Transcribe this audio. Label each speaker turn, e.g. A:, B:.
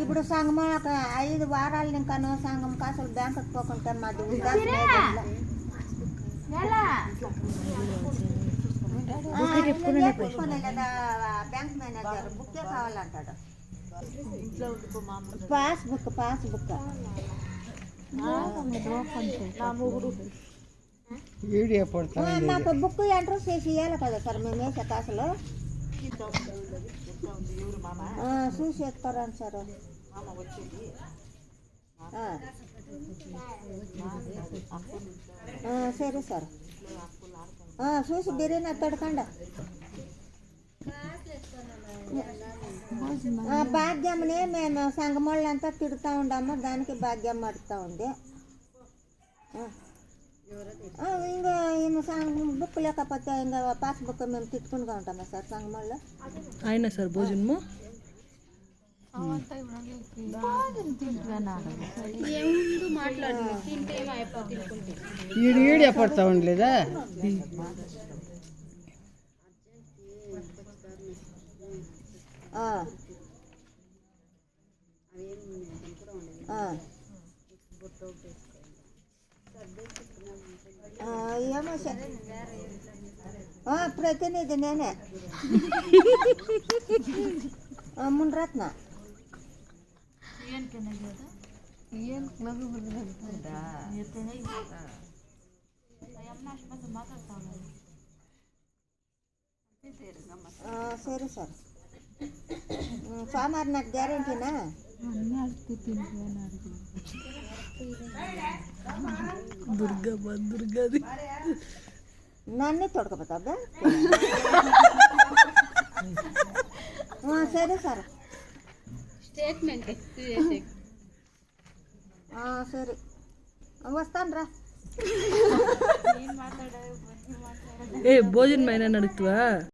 A: ఇప్పుడు సంఘం 5 వారాలు ఇంకా సంఘం అసలు బ్యాంకుకి పోకుంటే మాది బ్యాంక్ మేనేజర్ బుక్కే కావాలంటాడు. పాస్బుక్ మాకు బుక్ ఎంటర్ చేసి ఇవ్వాలి కదా సార్ మేము వేసే కాసులు చూసి ఎత్తారని సార్. సరే సార్ చూసి బిర్యానీ ఎత్తడకండి. భాగ్యమ్మని మేము సంఘం వాళ్ళంతా తిడుతూ ఉండము, దానికి భాగ్యం అడుగుతూ ఉంది. ఇంకా బుక్ లేకపోతే ఇంకా పాస్బుక్ మేము తిట్టుకుంటూ ఉంటామా సార్ సంఘం వాళ్ళు?
B: అయినా సార్ భోజనము ఈడియా పడతా ఉండలేదా?
A: ఏమో సార్ ప్రతినిధి నేనే మున్రత్న. సరే సార్ సోమవారం నాకు గ్యారెంటీనా?
B: దుర్గాది
A: నన్నే తొడకపోతా. సరే సార్
C: స్టేట్మెంట్
A: సరే వస్తాను రా.
B: ఏ భోజనం అయినా నడుగుతావా?